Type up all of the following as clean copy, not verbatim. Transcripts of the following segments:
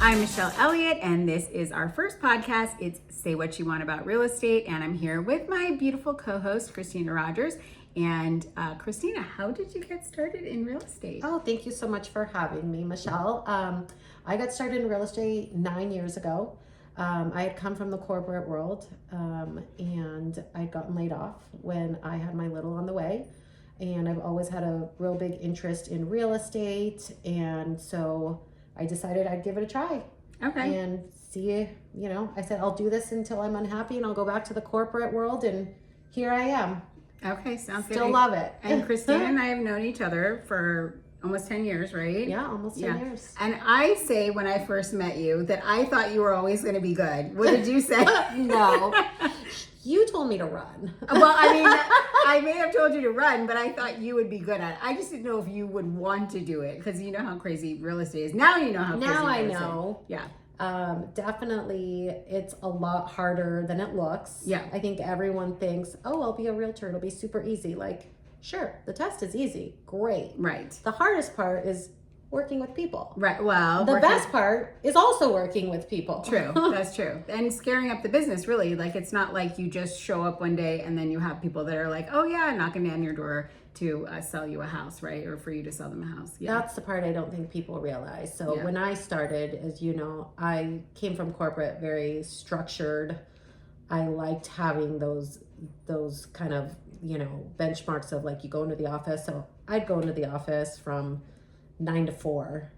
I'm Michelle Elliott, and this is our first podcast. It's Say What You Want About Real Estate, and I'm here with my beautiful co-host, Kristina Rogers. And Kristina, how did you get started in real estate? Oh, thank you so much for having me, Michelle. I got started in real estate 9 years ago. I had come from the corporate world, and I'd gotten laid off when I had my little on the way. And I've always had a real big interest in real estate, and so I decided I'd give it a try. Okay. And see, I said I'll do this until I'm unhappy, and I'll go back to the corporate world, and here I am. Okay, sounds good. Still love it. And Kristina and I have known each other for almost 10 years, right? Yeah, almost 10 years. And I say when I first met you that I thought you were always going to be good. What did you say? No. You told me to run. Well, I mean, I may have told you to run, but I thought you would be good at it. I just didn't know if you would want to do it because you know how crazy real estate is. Now you know how crazy Now I real estate know. is. Yeah. Definitely, it's a lot harder than it looks. Yeah. I think everyone thinks, oh, I'll be a realtor. It'll be super easy. Like, sure, the test is easy. Great. Right. The hardest part is working with people. Right. Well, the best part is also working with people. True. That's true. And scaring up the business, really. Like, it's not like you just show up one day and then you have people that are like, oh, yeah, knocking down your door to sell you a house, right? Or for you to sell them a house. Yeah. That's the part I don't think people realize. So Yeah. when I started, as you know, I came from corporate, very structured. I liked having those kind of, benchmarks of like you go into the office. So I'd go into the office from 9 to 4,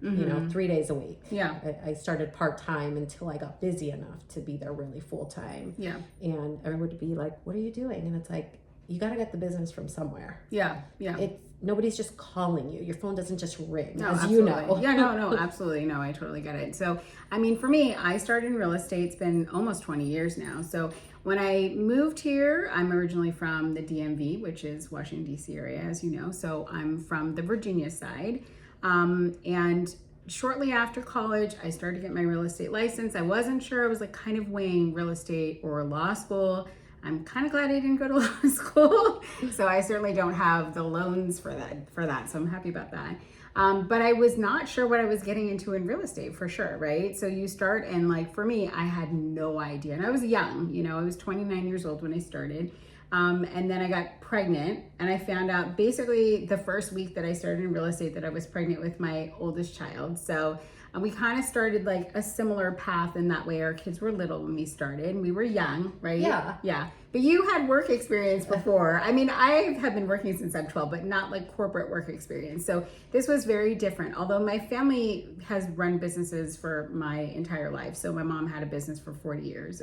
3 days a week. Yeah. I started part-time until I got busy enough to be there really full-time. Yeah. And everyone would be like, what are you doing? And it's like, you got to get the business from somewhere. Yeah. Yeah. Nobody's just calling you. Your phone doesn't just ring, No, as absolutely. you know. Yeah, no, absolutely. No, I totally get it. So, I mean, for me, I started in real estate. It's been almost 20 years now. So when I moved here, I'm originally from the DMV, which is Washington, D.C. area, as you know. So I'm from the Virginia side. And shortly after college, I started to get my real estate license. I wasn't sure. I was like kind of weighing real estate or law school. I'm kind of glad I didn't go to law school. So I certainly don't have the loans for that. So I'm happy about that. But I was not sure what I was getting into in real estate for sure, right? So you start and like for me, I had no idea. And I was young, I was 29 years old when I started. And then I got pregnant and I found out basically the first week that I started in real estate that I was pregnant with my oldest child. So we kind of started like a similar path in that way. Our kids were little when we started and we were young, right? Yeah. Yeah. But you had work experience before. I mean, I have been working since I'm 12, but not like corporate work experience. So this was very different. Although my family has run businesses for my entire life. So my mom had a business for 40 years.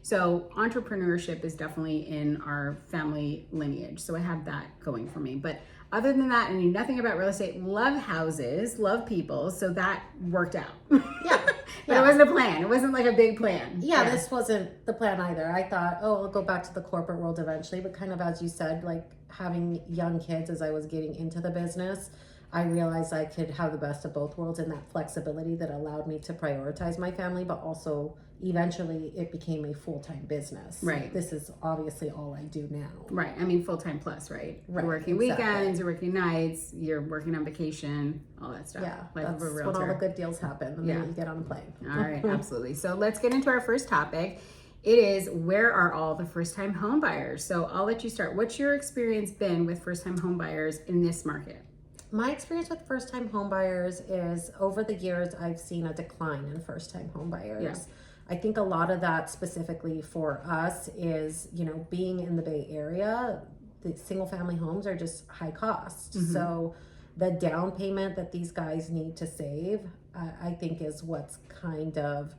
So entrepreneurship is definitely in our family lineage. So I have that going for me. But other than that, I knew nothing about real estate. Love houses, love people. So that worked out. Yeah. But it wasn't a plan. It wasn't like a big plan. Yeah, this wasn't the plan either. I thought, I'll go back to the corporate world eventually. But kind of as you said, like having young kids as I was getting into the business, I realized I could have the best of both worlds and that flexibility that allowed me to prioritize my family, but also eventually it became a full-time business. Right. This is obviously all I do now. Right. I mean, full-time plus, right? Right, You're working exactly. weekends, you're working nights, you're working on vacation, all that stuff. Yeah, Life that's of a when realtor. all the good deals happen, the minute you get on a plane. All right, absolutely. So let's get into our first topic. It is, where are all the first-time home buyers? So I'll let you start. What's your experience been with first-time home buyers in this market? My experience with first-time home buyers is over the years, I've seen a decline in first-time home buyers. Yeah. I think a lot of that specifically for us is, being in the Bay Area, the single-family homes are just high cost. Mm-hmm. So the down payment that these guys need to save, I think is what's kind of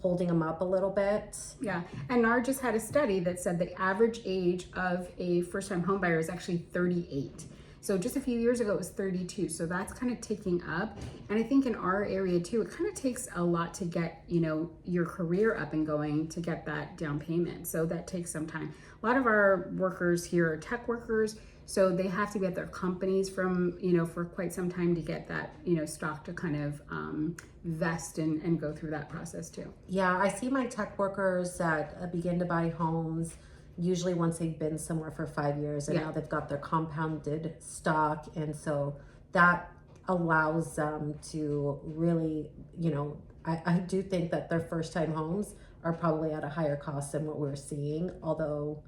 holding them up a little bit. Yeah, and NAR just had a study that said the average age of a first-time home buyer is actually 38. So just a few years ago, it was 32. So that's kind of ticking up. And I think in our area too, it kind of takes a lot to get, your career up and going to get that down payment. So that takes some time. A lot of our workers here are tech workers. So they have to be at their companies from, for quite some time to get that, stock to kind of vest and go through that process too. Yeah, I see my tech workers that begin to buy homes usually once they've been somewhere for 5 years and now they've got their compounded stock. And so that allows them to really, I do think that their first time homes are probably at a higher cost than what we're seeing, although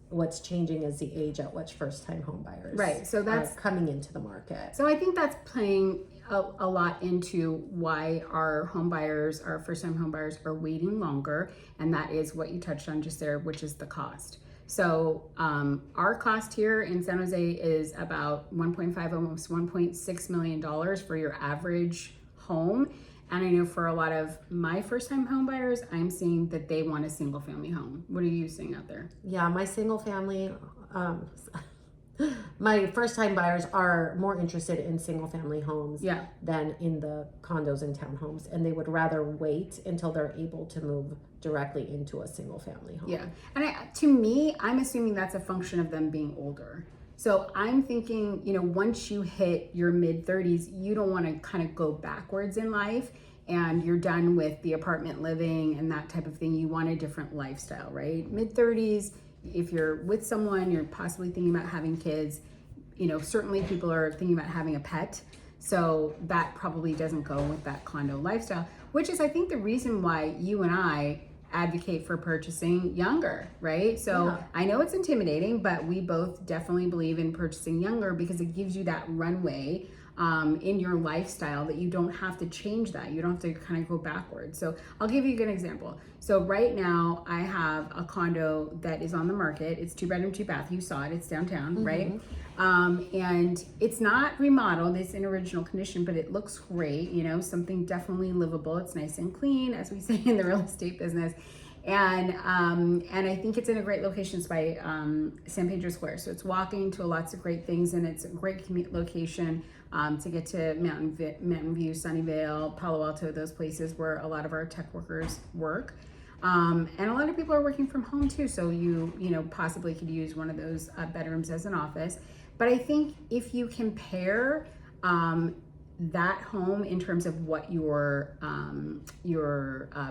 what's changing is the age at which first time home buyers Right. So that's are coming into the market. So I think that's playing a lot into why our home buyers, our first time home buyers, are waiting longer. And that is what you touched on just there, which is the cost. So our cost here in San Jose is about 1.5, almost $1.6 million for your average home. And I know for a lot of my first time home buyers, I'm seeing that they want a single family home. What are you seeing out there? Yeah, my single family, my first time buyers are more interested in single family homes than in the condos and townhomes. And they would rather wait until they're able to move directly into a single family home. Yeah. And to me, I'm assuming that's a function of them being older. So I'm thinking, once you hit your mid 30s, you don't want to kind of go backwards in life and you're done with the apartment living and that type of thing. You want a different lifestyle, right? Mid 30s, if you're with someone, you're possibly thinking about having kids, certainly people are thinking about having a pet. So that probably doesn't go with that condo lifestyle, which is, I think, the reason why you and I advocate for purchasing younger, right? So I know it's intimidating, but we both definitely believe in purchasing younger because it gives you that runway in your lifestyle that you don't have to change that. You don't have to kind of go backwards. So I'll give you a good example. So right now I have a condo that is on the market. It's 2-bedroom, 2-bath. You saw it. It's downtown, right? And it's not remodeled. It's in original condition, but it looks great. Something definitely livable. It's nice and clean, as we say in the real estate business. And I think it's in a great location. It's by San Pedro Square. So it's walking to lots of great things, and it's a great commute location to get to Mountain View, Sunnyvale, Palo Alto, those places where a lot of our tech workers work. And a lot of people are working from home too. So you possibly could use one of those bedrooms as an office. But I think if you compare that home in terms of what your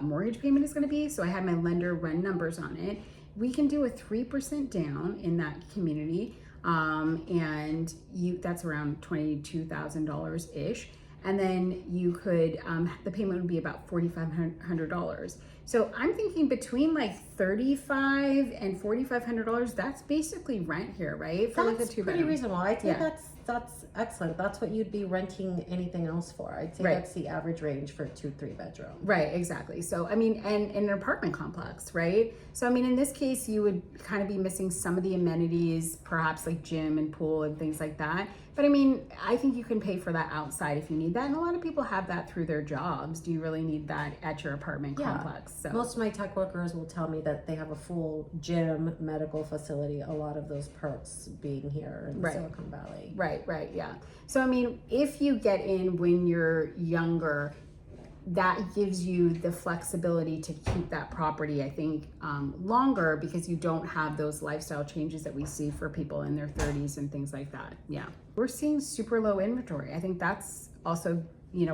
mortgage payment is going to be. So I had my lender run numbers on it. We can do a 3% down in that community. And that's around $22,000 ish. And then you could, the payment would be about $4,500. So I'm thinking between like $3,500 and $4,500, that's basically rent here, right? For That's like a 2-bedroom. pretty reasonable. I think that's excellent. That's what you'd be renting anything else for. I'd say that's the average range for 2-3 bedroom. Right, exactly. So, and an apartment complex, right? So, in this case, you would kind of be missing some of the amenities, perhaps like gym and pool and things like that. But I think you can pay for that outside if you need that. And a lot of people have that through their jobs. Do you really need that at your apartment complex? So most of my tech workers will tell me that they have a full gym, medical facility, a lot of those perks being here in Silicon Valley. Right, yeah. So, if you get in when you're younger, that gives you the flexibility to keep that property, I think, longer because you don't have those lifestyle changes that we see for people in their 30s and things like that. Yeah. We're seeing super low inventory. I think that's also,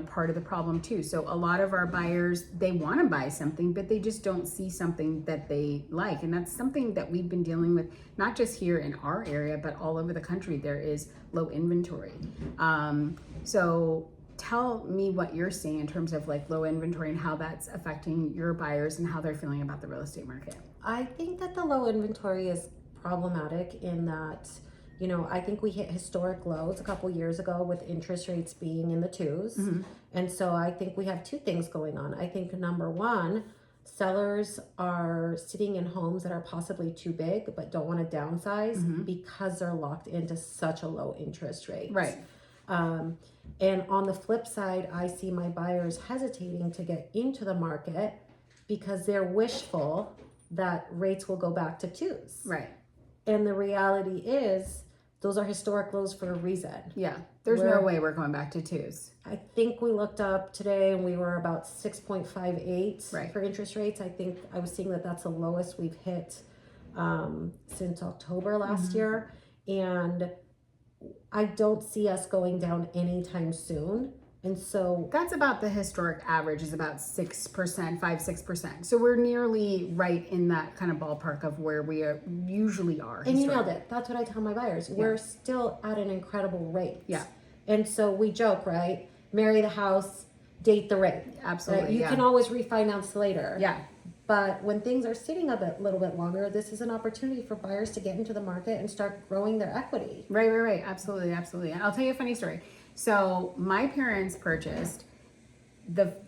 part of the problem too. So a lot of our buyers, they want to buy something, but they just don't see something that they like. And that's something that we've been dealing with, not just here in our area, but all over the country. There is low inventory. So tell me what you're seeing in terms of like low inventory and how that's affecting your buyers and how they're feeling about the real estate market. I think that the low inventory is problematic in that, I think we hit historic lows a couple years ago with interest rates being in the 2s. And so I think we have two things going on. I think number one, sellers are sitting in homes that are possibly too big but don't want to downsize because they're locked into such a low interest rate. Right. And on the flip side, I see my buyers hesitating to get into the market because they're wishful that rates will go back to 2s. Right. And the reality is those are historic lows for a reason. Yeah. There's no way we're going back to 2s. I think we looked up today and we were about 6.58 for interest rates. I think I was seeing that that's the lowest we've hit since October last year. And I don't see us going down anytime soon. And so that's about the historic average is about 6%, 5-6%. So we're nearly right in that kind of ballpark of where we usually are. And you nailed it. That's what I tell my buyers. We're still at an incredible rate. Yeah. And so we joke, right? Marry the house, date the rate. Absolutely, You yeah. can always refinance later. Yeah. But when things are sitting a little bit longer, this is an opportunity for buyers to get into the market and start growing their equity. Right. Absolutely. I'll tell you a funny story. So my parents purchased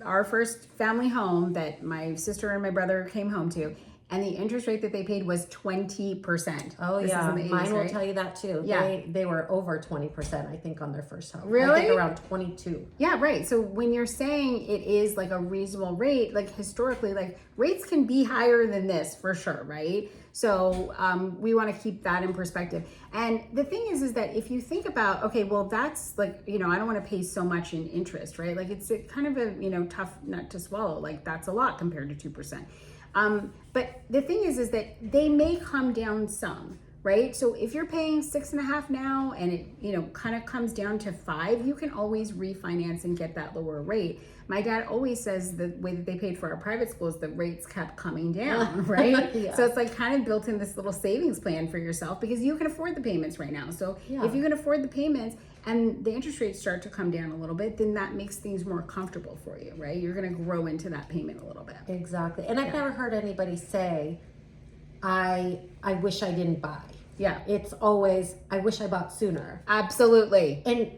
our first family home that my sister and my brother came home to, and the interest rate that they paid was 20%. Oh, This is yeah. in the 80s, Mine will right? tell you that too. Yeah. They were over 20%, I think, on their first home. I Really? think around 22. Yeah, right. So when you're saying it is like a reasonable rate, like historically, like rates can be higher than this for sure, right? So we want to keep that in perspective. And the thing is that if you think about, okay, well, that's like, I don't want to pay so much in interest, right? Like it's a kind of a, tough nut to swallow. Like that's a lot compared to 2%. But the thing is that they may come down some, right? So if you're paying 6.5 now and it, kind of comes down to 5, you can always refinance and get that lower rate. My dad always says the way that they paid for our private schools, the rates kept coming down, right? Yeah. So it's like kind of built in this little savings plan for yourself because you can afford the payments right now. So if you can afford the payments and the interest rates start to come down a little bit, then that makes things more comfortable for you, right? You're going to grow into that payment a little bit. Exactly. And I've never heard anybody say, I wish I didn't buy. Yeah. It's always, I wish I bought sooner. Absolutely. And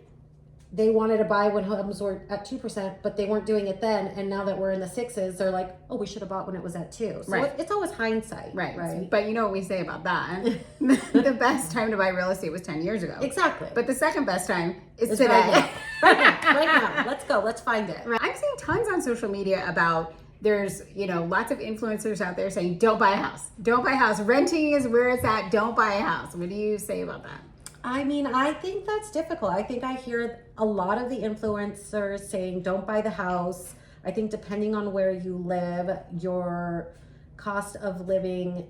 they wanted to buy when homes were at 2%, but they weren't doing it then. And now that we're in the 6s, they're like, oh, we should have bought when it was at 2. So Right. it's always hindsight. Right. But you know what we say about that? The best time to buy real estate was 10 years ago. Exactly. But the second best time is It's today. right now. Let's go. Let's find it. Right. I'm seeing tons on social media about there's, lots of influencers out there saying, don't buy a house. Don't buy a house. Renting is where it's at. Don't buy a house. What do you say about that? I mean, I think that's difficult. I think I hear a lot of the influencers saying, don't buy the house. I think depending on where you live, your cost of living,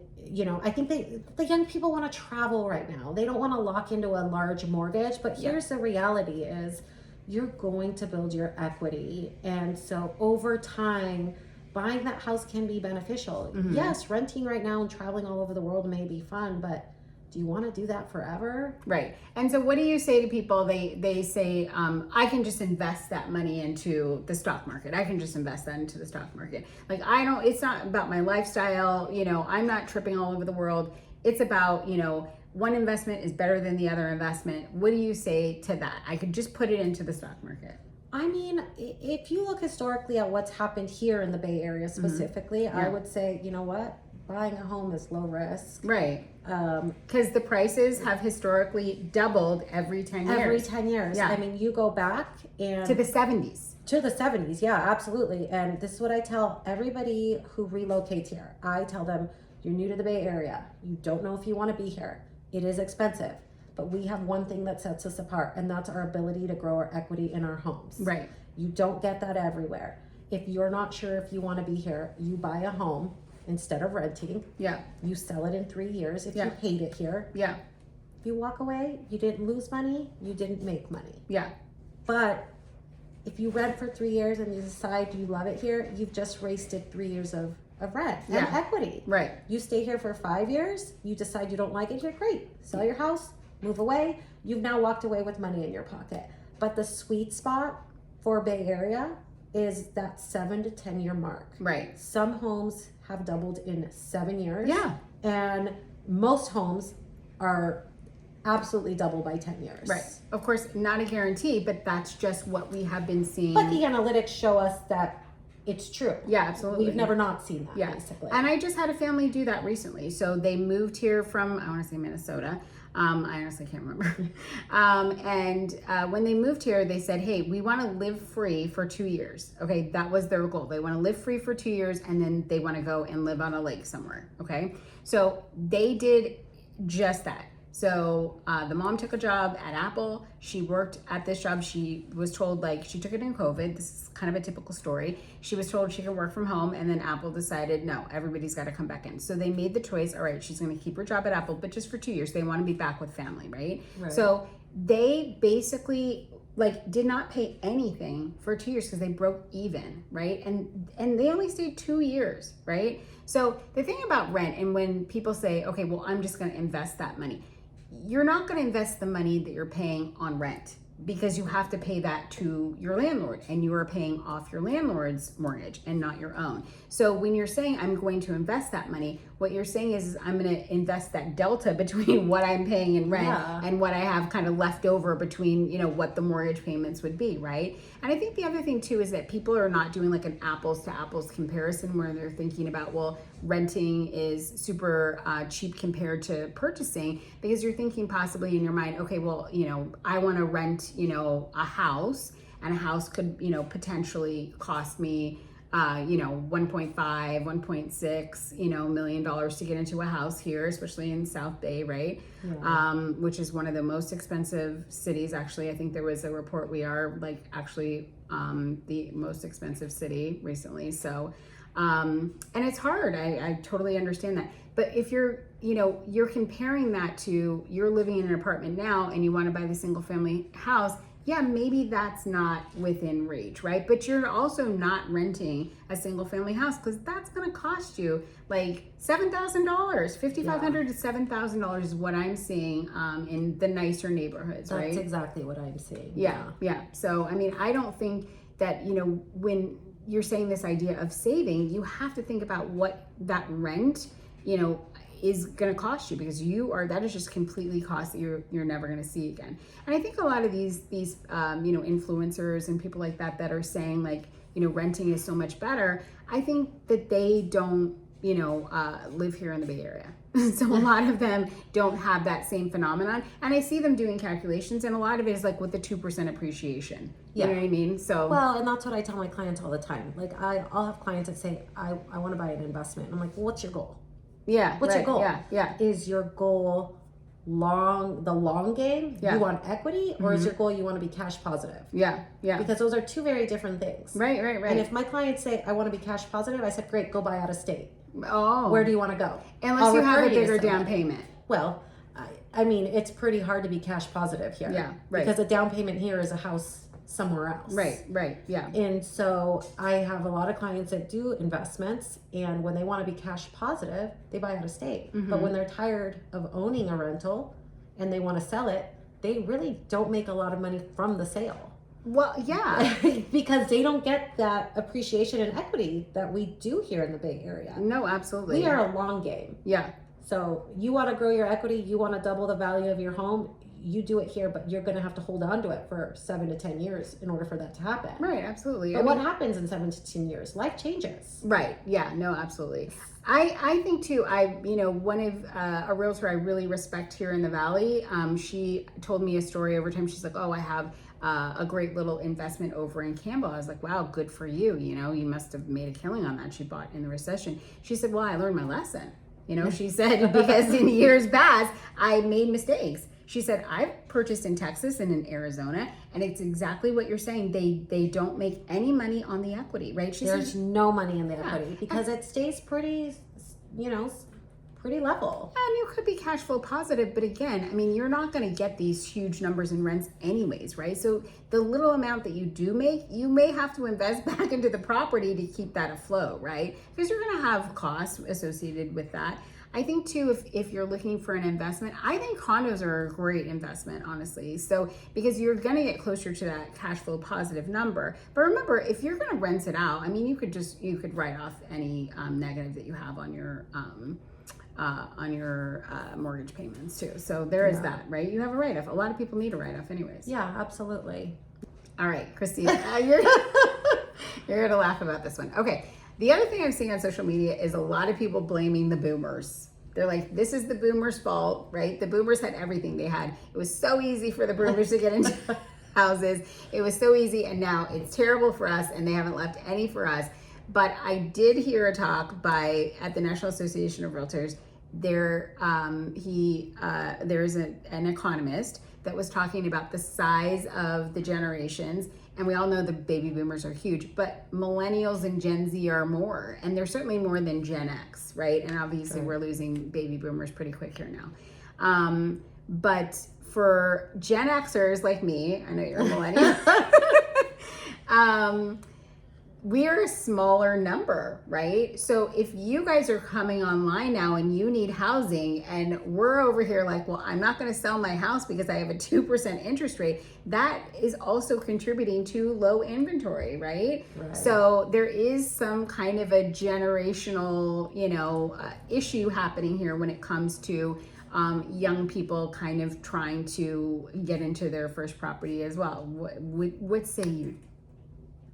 I think the young people want to travel right now. They don't want to lock into a large mortgage, but here's the reality is you're going to build your equity. And so over time, buying that house can be beneficial. Mm-hmm. Yes, renting right now and traveling all over the world may be fun, but do you want to do that forever? Right. And so what do you say to people? They say, I can just invest that money into the stock market. I can just invest that into the stock market. Like, it's not about my lifestyle. I'm not tripping all over the world. It's about, one investment is better than the other investment. What do you say to that? I could just put it into the stock market. I mean, if you look historically at what's happened here in the Bay Area specifically, I would say, you know what? Buying a home is low risk. Right. Because the prices have historically doubled every 10 years. Every 10 years. Yeah. I mean, you go back and... To the 70s. To the 70s, yeah, absolutely. And this is what I tell everybody who relocates here. I tell them, you're new to the Bay Area. You don't know if you want to be here. It is expensive. But we have one thing that sets us apart, and that's our ability to grow our equity in our homes. Right. You don't get that everywhere. If you're not sure if you want to be here, you buy a home instead of renting. Yeah. You sell it in 3 years if you hate it here. Yeah. You walk away, you didn't lose money, you didn't make money. Yeah. But if you rent for 3 years and you decide you love it here, you've just wasted 3 years of rent and equity. Right. You stay here for 5 years, you decide you don't like it here, great. Sell your house, move away. You've now walked away with money in your pocket. But the sweet spot for Bay Area is that 7 to 10 year mark. Right. Some homes have doubled in 7 years. Yeah. And most homes are absolutely double by 10 years. Right. Of course, not a guarantee, but that's just what we have been seeing. But the analytics show us that it's true. Yeah, absolutely. We've never not seen that, basically. And I just had a family do that recently. So they moved here from, I want to say Minnesota. I honestly can't remember. When they moved here, they said, hey, we want to live free for 2 years. Okay, that was their goal. They want to live free for 2 years, and then they want to go and live on a lake somewhere. Okay, so they did just that. So the mom took a job at Apple. She worked at this job. She was told, she took it in COVID. This is kind of a typical story. She was told she could work from home, and then Apple decided, no, everybody's got to come back in. So they made the choice, all right, she's going to keep her job at Apple, but just for 2 years. They want to be back with family, right? So they basically did not pay anything for 2 years because they broke even, right? And they only stayed 2 years, right? So the thing about rent, and when people say, okay, well, I'm just going to invest that money, you're not going to invest the money that you're paying on rent. because you have to pay that to your landlord, and you are paying off your landlord's mortgage and not your own. So when you're saying I'm going to invest that money, what you're saying is I'm going to invest that delta between what I'm paying in rent and what I have kind of left over between, you know, what the mortgage payments would be, right? And I think the other thing too is that people are not doing like an apples to apples comparison where they're thinking about, well, renting is super cheap compared to purchasing, because you're thinking possibly in your mind, okay, well, you know, I want to rent, you know, a house, and a house could, you know, potentially cost me, you know, 1.5, 1.6, you know, $1 million to get into a house here, especially in South Bay, right? Which is one of the most expensive cities. Actually, I think there was a report we are like actually the most expensive city recently. So, and it's hard. I totally understand that. But if you're, you know, you're comparing that to you're living in an apartment now and you want to buy the single family house, yeah, maybe that's not within reach, right? But you're also not renting a single family house, because that's going to cost you like $7,000, $5,500 to $7,000 is what I'm seeing in the nicer neighborhoods, right? That's exactly what I'm seeing. Yeah. So, I mean, I don't think that, you know, when you're saying this idea of saving, you have to think about what that rent, you know, is going to cost you, because that is just completely cost that you're never going to see again. And I think a lot of these you know, influencers and people like that are saying like, you know, renting is so much better. I think that they don't, you know, live here in the Bay Area. So a lot of them don't have that same phenomenon. And I see them doing calculations, and a lot of it is like with the 2% appreciation. You know what I mean? So, well, and that's what I tell my clients all the time. Like I'll have clients that say, I want to buy an investment. And I'm like, well, what's your goal? Yeah. What's your goal? Yeah. Is your goal the long game? Yeah. You want equity, or is your goal you want to be cash positive? Yeah. Because those are two very different things. Right. And if my clients say, I want to be cash positive, I said, great, go buy out of state. Oh. Where do you want to go? Unless you have a bigger down payment. Well, I mean, it's pretty hard to be cash positive here. Yeah, right. Because a down payment here is a house somewhere else. Right, yeah. And so I have a lot of clients that do investments, and when they want to be cash positive, they buy out of state. But when they're tired of owning a rental and they want to sell it, they really don't make a lot of money from the sale. Well, yeah. Because they don't get that appreciation and equity that we do here in the Bay Area. No, absolutely. We are a long game. Yeah. So you want to grow your equity, you want to double the value of your home, you do it here, but you're going to have to hold on to it for 7 to 10 years in order for that to happen. Right, absolutely. But what happens in 7 to 10 years? Life changes. Right, yeah, no, absolutely. I think too, you know, one of a realtor I really respect here in the Valley, she told me a story over time. She's like, oh, I have a great little investment over in Campbell. I was like, wow, good for you. You know, you must have made a killing on that. She bought in the recession. She said, well, I learned my lesson. You know, she said, because in years past, I made mistakes. She said, I've purchased in Texas and in Arizona, and it's exactly what you're saying. They don't make any money on the equity, right? There's no money in the equity because it stays pretty, you know, pretty level. And you could be cash flow positive, but again, I mean, you're not going to get these huge numbers in rents anyways, right? So the little amount that you do make, you may have to invest back into the property to keep that afloat, right? Because you're going to have costs associated with that. I think too, if you're looking for an investment, I think condos are a great investment, honestly. So, because you're going to get closer to that cash flow positive number. But remember, if you're going to rent it out, I mean, you could write off any negative that you have on your mortgage payments too. So there is that, right? You have a write-off. A lot of people need a write-off anyways. Yeah, absolutely. All right, Kristina, you're going to laugh about this one. Okay. The other thing I'm seeing on social media is a lot of people blaming the boomers. They're like, this is the boomers' fault, right? The boomers had everything. It was so easy for the boomers to get into houses. It was so easy, and now it's terrible for us, and they haven't left any for us. But I did hear a talk at the National Association of Realtors. There's an economist that was talking about the size of the generations. And we all know the baby boomers are huge, but millennials and Gen Z are more. And they're certainly more than Gen X, right? And obviously we're losing baby boomers pretty quick here now. But for Gen Xers like me, I know you're a millennial, we're a smaller number, right? So if you guys are coming online now and you need housing and we're over here like, well, I'm not going to sell my house because I have a 2% interest rate, that is also contributing to low inventory, right? So there is some kind of a generational, issue happening here when it comes to young people kind of trying to get into their first property as well. What say you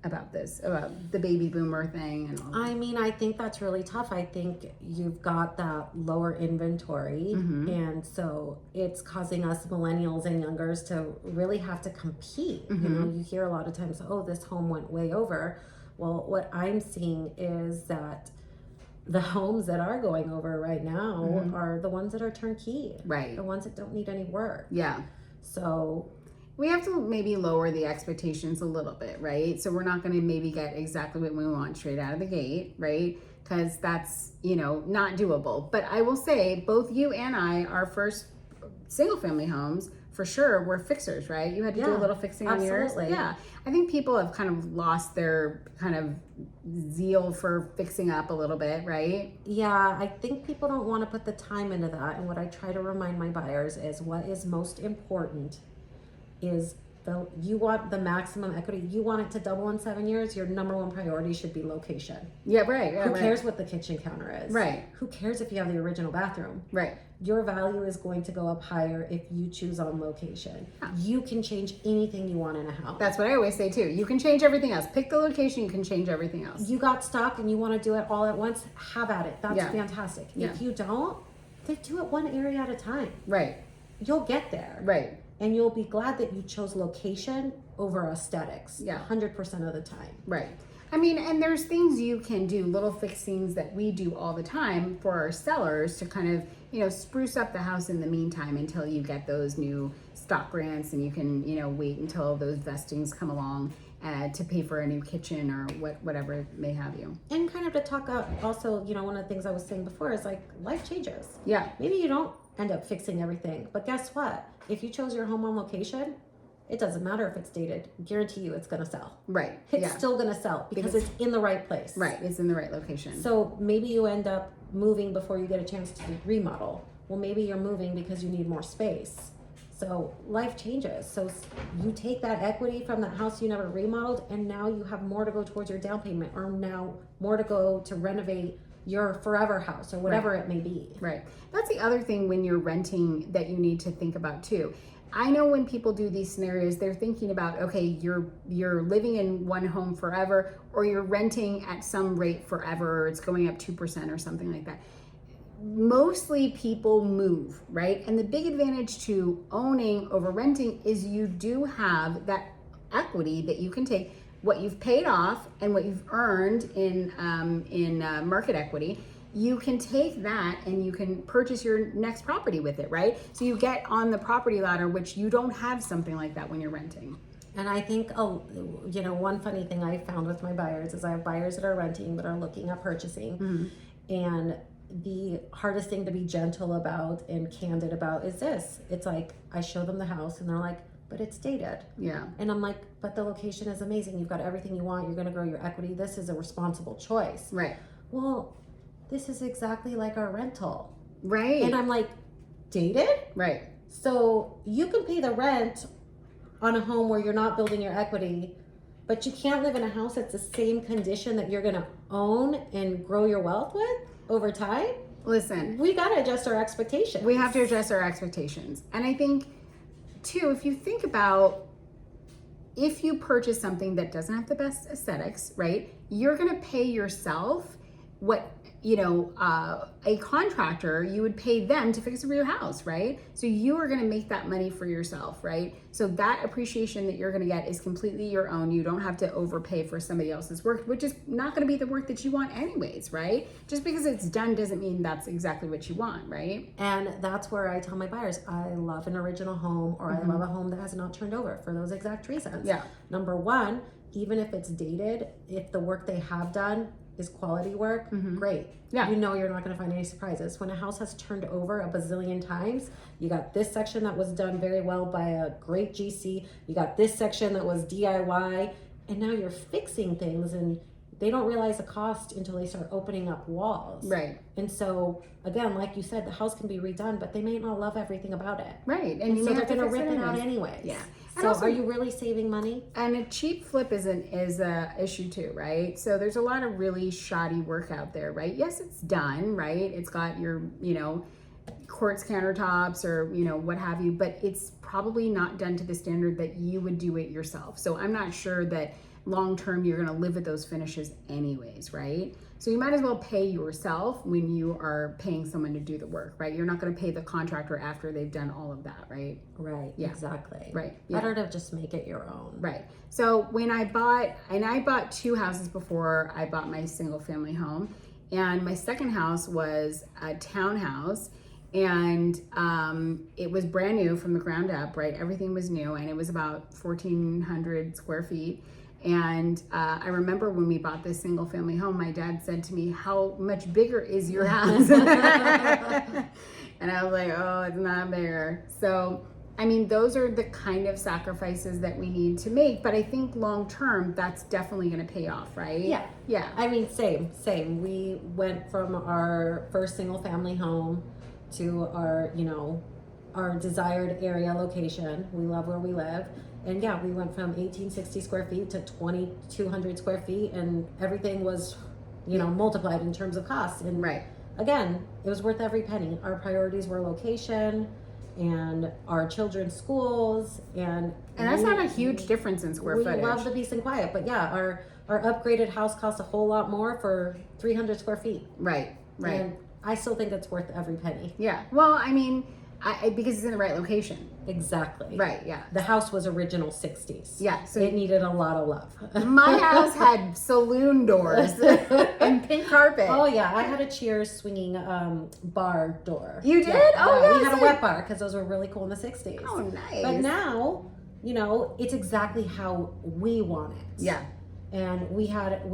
about this, about the baby boomer thing and all that? I mean, I think that's really tough. I think you've got that lower inventory, and so it's causing us millennials and youngers to really have to compete. You hear a lot of times, oh, this home went way over. Well, what I'm seeing is that the homes that are going over right now are the ones that are turnkey, right? The ones that don't need any work. Yeah. So we have to maybe lower the expectations a little bit, right? So we're not going to maybe get exactly what we want straight out of the gate, right? Because that's, not doable. But I will say both you and I, our first single family homes, for sure, were fixers, right? You had to do a little fixing on yours. Yeah. I think people have kind of lost their kind of zeal for fixing up a little bit, right? Yeah, I think people don't want to put the time into that. And what I try to remind my buyers is what is most important is you want the maximum equity. You want it to double in 7 years. Your number one priority should be location. Yeah, right. Who cares what the kitchen counter is? Right. Who cares if you have the original bathroom? Right. Your value is going to go up higher if you choose on location. You can change anything you want in a house. That's what I always say too. You can change everything else. Pick the location, you can change everything else. You got stock and you want to do it all at once, have at it. That's fantastic. Yeah. If you don't, then do it one area at a time. Right. You'll get there. Right. And you'll be glad that you chose location over aesthetics. Yeah. 100% of the time. Right. I mean, and there's things you can do, little fixings that we do all the time for our sellers to kind of, spruce up the house in the meantime until you get those new stock grants and you can, wait until those vestings come along to pay for a new kitchen or whatever may have you. And kind of to talk up also, one of the things I was saying before is like life changes. Yeah. Maybe you don't end up fixing everything, but guess what? If you chose your home on location, it doesn't matter if it's dated. Guarantee you it's going to sell. Right. It's still going to sell because it's in the right place. Right. It's in the right location. So maybe you end up moving before you get a chance to remodel. Well, maybe you're moving because you need more space. So life changes. So you take that equity from that house you never remodeled, and now you have more to go towards your down payment, or now more to go to renovate your forever house or whatever it may be. Right. That's the other thing when you're renting that you need to think about too. I know when people do these scenarios, they're thinking about, okay, you're living in one home forever, or you're renting at some rate forever, or it's going up 2% or something like that. Mostly people move, right? And the big advantage to owning over renting is you do have that equity that you can take what you've paid off and what you've earned in market equity. You can take that and you can purchase your next property with it, right? So you get on the property ladder, which you don't have something like that when you're renting. And I think, one funny thing I found with my buyers is I have buyers that are renting but are looking at purchasing. And the hardest thing to be gentle about and candid about is this. It's like, I show them the house and they're like, but it's dated. Yeah. And I'm like, but the location is amazing. You've got everything you want. You're going to grow your equity. This is a responsible choice. Right. Well, this is exactly like our rental. Right. And I'm like, dated? Right. So you can pay the rent on a home where you're not building your equity, but you can't live in a house that's the same condition that you're going to own and grow your wealth with over time. Listen, We got to adjust our expectations. we have to adjust our expectations. And I think too, if you think about, if you purchase something that doesn't have the best aesthetics, right, you're going to pay yourself what, a contractor, you would pay them to fix up your house, right? So you are going to make that money for yourself, right? So that appreciation that you're going to get is completely your own. You don't have to overpay for somebody else's work, which is not going to be the work that you want anyways, right? Just because it's done doesn't mean that's exactly what you want, right? And that's where I tell my buyers, I love an original home, or I love a home that has not turned over for those exact reasons. Yeah. Number one, even if it's dated, if the work they have done is quality work, great. Yeah. You know you're not going to find any surprises. When a house has turned over a bazillion times, you got this section that was done very well by a great GC, you got this section that was DIY, and now you're fixing things and they don't realize the cost until they start opening up walls. Right. And so, again, like you said, the house can be redone, but they may not love everything about it. Right. And you so may they're have to going to fix rip it out anyways. anyways. Yeah. And So also, are you really saving money? And a cheap flip is a issue too, right? So there's a lot of really shoddy work out there, right? Yes, it's done, right? It's got your, quartz countertops or, what have you, but it's probably not done to the standard that you would do it yourself. So I'm not sure that long term you're going to live with those finishes anyways, right? So you might as well pay yourself when you are paying someone to do the work, right? You're not going to pay the contractor after they've done all of that, right? Right. Yeah. Exactly. Right. Yeah. Better to just make it your own. Right. So when I bought 2 houses before I bought my single family home, and my second house was a townhouse, and it was brand new from the ground up, right? Everything was new, and it was about 1,400 square feet. And I remember when we bought this single family home, my dad said to me, "How much bigger is your house?" And I was like, "Oh, it's not bigger." So, I mean, those are the kind of sacrifices that we need to make. But I think long term, that's definitely going to pay off, right? Yeah. Yeah. I mean, same. We went from our first single family home to our desired area location. We love where we live. And yeah, we went from 1,860 square feet to 2,200 square feet, and everything was, multiplied in terms of cost. And Right. again, it was worth every penny. Our priorities were location and our children's schools, and that's not a huge difference in square footage. We love the peace and quiet, but yeah, our upgraded house cost a whole lot more for 300 square feet. Right. Right. And I still think it's worth every penny. Yeah. Well, I mean, because it's in the right location. Exactly. Right. Yeah. The house was original 60s. Yeah. So it needed a lot of love. my house had saloon doors and pink carpet. Oh yeah, I had a Cheers swinging bar door. You did? Yeah. Oh, yeah. yeah, We had a so- wet bar because those were really cool in the 60s. Oh, nice. But now, it's exactly how we want it. Yeah. And we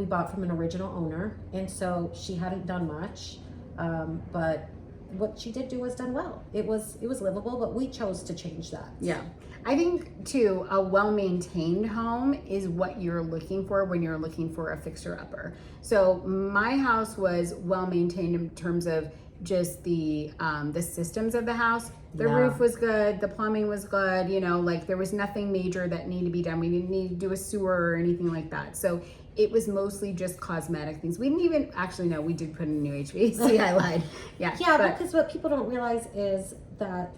bought from an original owner, and so she hadn't done much, but what she did do was done well. It was livable, but we chose to change that. Yeah. I think too, a well-maintained home is what you're looking for when you're looking for a fixer-upper. So my house was well-maintained in terms of just the systems of the house. The Yeah. roof was good, the plumbing was good, there was nothing major that needed to be done. We didn't need to do a sewer or anything like that. So it was mostly just cosmetic things. We didn't even, actually no, we did put in a new HVAC, I lied. Yeah. Yeah, but- because what people don't realize is that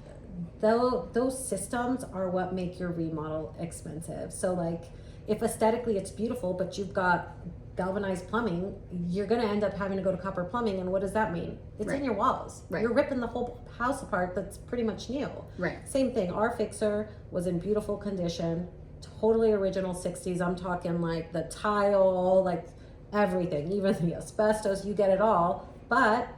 those systems are what make your remodel expensive. So like, if aesthetically it's beautiful, but you've got galvanized plumbing, you're going to end up having to go to copper plumbing. And what does that mean? It's Right. in your walls. Right. You're ripping the whole house apart that's pretty much new. Right. Same thing. Our fixer was in beautiful condition, totally original 60s. I'm talking like the tile, like everything, even the asbestos, you get it all. But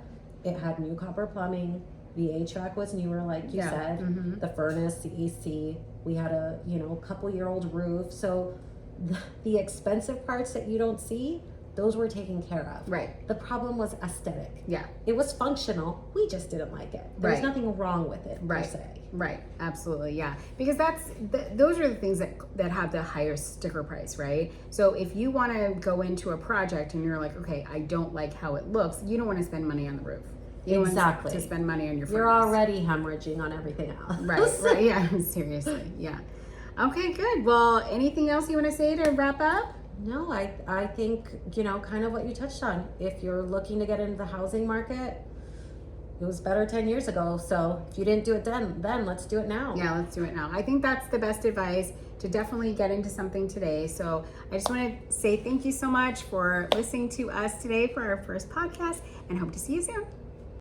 it had new copper plumbing. The HVAC was newer, like you Yeah. said. Mhm. The furnace, the AC. We had a couple-year-old roof. So the expensive parts that you don't see, those were taken care of. Right. The problem was aesthetic. Yeah. It was functional. We just didn't like it. There was Right. nothing wrong with it, Right. per se. Right, absolutely, yeah. Because those are the things that have the higher sticker price, right? So if you want to go into a project and you're like, okay, I don't like how it looks, you don't want to spend money on the roof. You don't Exactly. want to spend money on your furnace. You're already hemorrhaging on everything else. Right, yeah, seriously, yeah. Okay, good. Well, anything else you want to say to wrap up? No, I think, kind of what you touched on. If you're looking to get into the housing market, it was better 10 years ago. So if you didn't do it then let's do it now. Yeah, let's do it now. I think that's the best advice, to definitely get into something today. So I just want to say thank you so much for listening to us today for our first podcast, and hope to see you soon.